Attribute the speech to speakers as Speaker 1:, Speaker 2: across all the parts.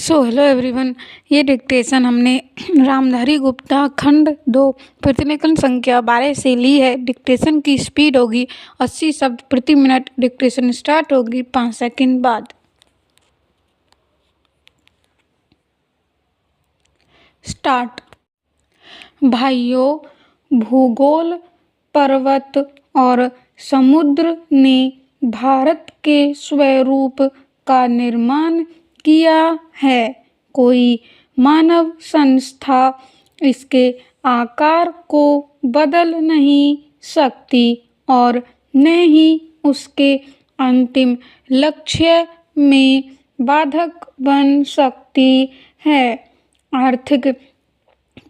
Speaker 1: Hello everyone. ये dictation हमने रामधारी गुप्ता खंड 2 प्रतिलेखन संख्या 12 से ली है। डिक्टेशन की स्पीड होगी 80 शब्द प्रति मिनट। डिक्टेशन स्टार्ट होगी 5 सेकंड बाद। स्टार्ट। भाइयों, भूगोल, पर्वत और समुद्र ने भारत के स्वरूप का निर्माण किया है। कोई मानव संस्था इसके आकार को बदल नहीं सकती और न ही उसके अंतिम लक्ष्य में बाधक बन सकती है। आर्थिक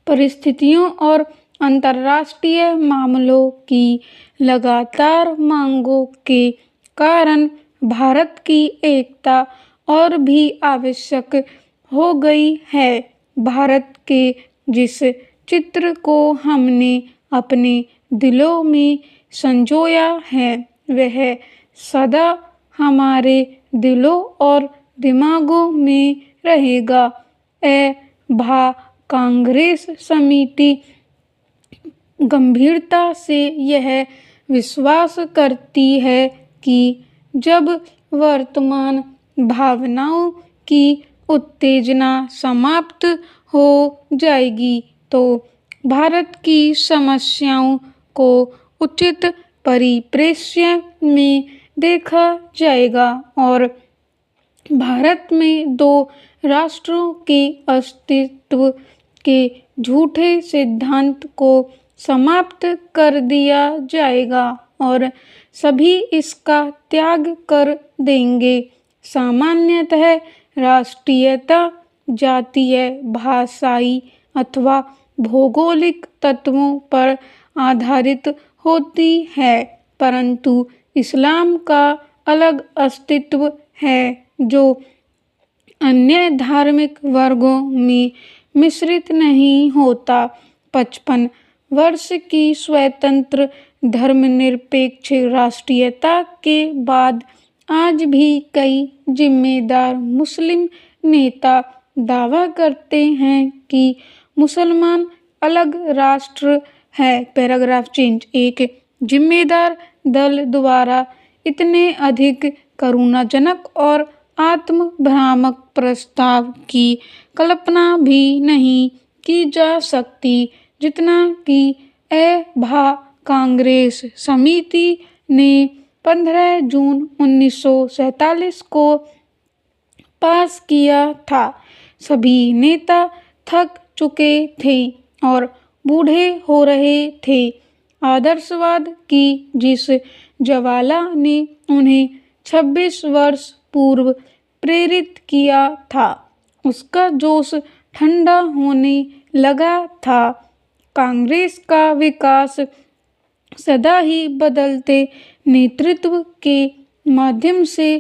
Speaker 1: परिस्थितियों और अंतर्राष्ट्रीय मामलों की लगातार मांगों के कारण भारत की एकता और भी आवश्यक हो गई है। भारत के जिस चित्र को हमने अपने दिलों में संजोया है वह सदा हमारे दिलों और दिमागों में रहेगा। कांग्रेस समिति गंभीरता से यह विश्वास करती है कि जब वर्तमान भावनाओं की उत्तेजना समाप्त हो जाएगी तो भारत की समस्याओं को उचित परिप्रेक्ष्य में देखा जाएगा और भारत में दो राष्ट्रों के अस्तित्व के झूठे सिद्धांत को समाप्त कर दिया जाएगा और सभी इसका त्याग कर देंगे। सामान्यतः राष्ट्रीयता जातीय, भाषाई अथवा भौगोलिक तत्वों पर आधारित होती है, परंतु इस्लाम का अलग अस्तित्व है जो अन्य धार्मिक वर्गों में मिश्रित नहीं होता। 55 वर्ष की स्वतंत्र धर्मनिरपेक्ष राष्ट्रीयता के बाद आज भी कई जिम्मेदार मुस्लिम नेता दावा करते हैं कि मुसलमान अलग राष्ट्र है। Paragraph change. एक जिम्मेदार दल द्वारा इतने अधिक करुणाजनक और आत्मभ्रामक प्रस्ताव की कल्पना भी नहीं की जा सकती जितना कि कांग्रेस समिति ने 15 जून 1947 को पास किया था। सभी नेता थक चुके थे और बूढ़े हो रहे थे। आदर्शवाद की जिस ज्वाला ने उन्हें 26 वर्ष पूर्व प्रेरित किया था उसका जोश ठंडा होने लगा था। कांग्रेस का विकास सदा ही बदलते नेतृत्व के माध्यम से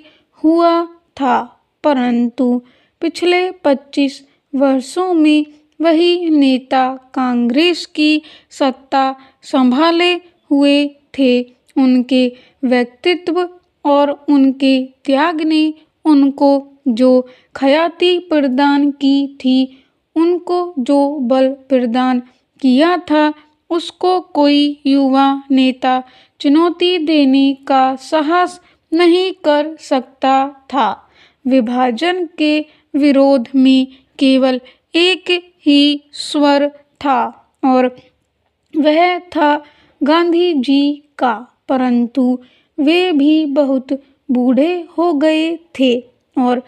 Speaker 1: हुआ था, परंतु पिछले 25 वर्षों में वही नेता कांग्रेस की सत्ता संभाले हुए थे। उनके व्यक्तित्व और उनके त्याग ने उनको जो ख्याति प्रदान की थी, उनको जो बल प्रदान किया था, उसको कोई युवा नेता चुनौती देने का साहस नहीं कर सकता था। विभाजन के विरोध में केवल एक ही स्वर था और वह था गांधी जी का, परंतु वे भी बहुत बूढ़े हो गए थे और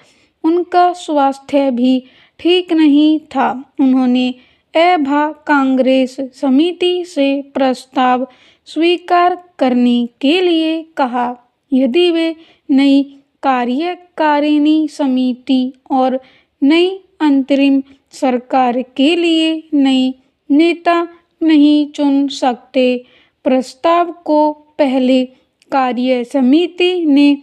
Speaker 1: उनका स्वास्थ्य भी ठीक नहीं था। उन्होंने कांग्रेस समिति से प्रस्ताव स्वीकार करने के लिए कहा। यदि वे नई कार्यकारिणी समिति और नई अंतरिम सरकार के लिए नई नेता नहीं चुन सकते, प्रस्ताव को पहले कार्य समिति ने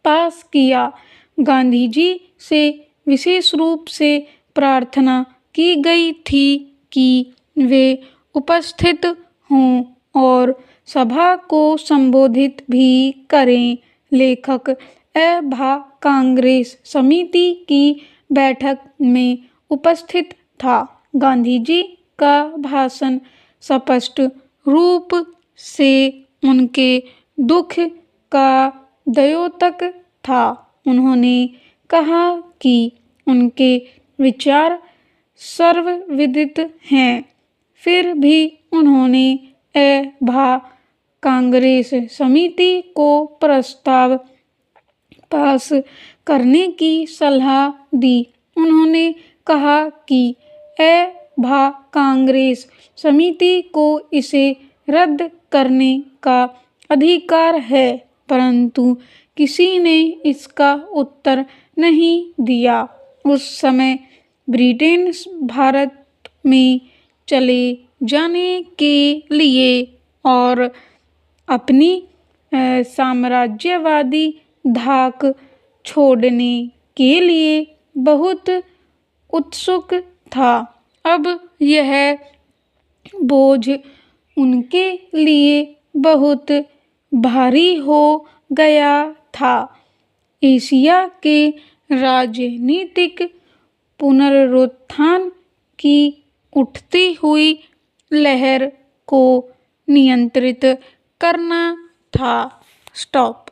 Speaker 1: पास किया। गांधी जी से विशेष रूप से प्रार्थना की गई थी कि वे उपस्थित हों और सभा को संबोधित भी करें। लेखक कांग्रेस समिति की बैठक में उपस्थित था। गांधी जी का भाषण स्पष्ट रूप से उनके दुख का द्योतक था। उन्होंने कहा कि उनके विचार सर्वविदित हैं, फिर भी उन्होंने भा कांग्रेस समिति को प्रस्ताव पास करने की सलाह दी। उन्होंने कहा कि भा कांग्रेस समिति को इसे रद्द करने का अधिकार है, परंतु किसी ने इसका उत्तर नहीं दिया। उस समय ब्रिटेन भारत में चले जाने के लिए और अपनी साम्राज्यवादी धाक छोड़ने के लिए बहुत उत्सुक था। अब यह बोझ उनके लिए बहुत भारी हो गया था। एशिया के राजनीतिक पुनरुत्थान की उठती हुई लहर को नियंत्रित करना था। स्टॉप।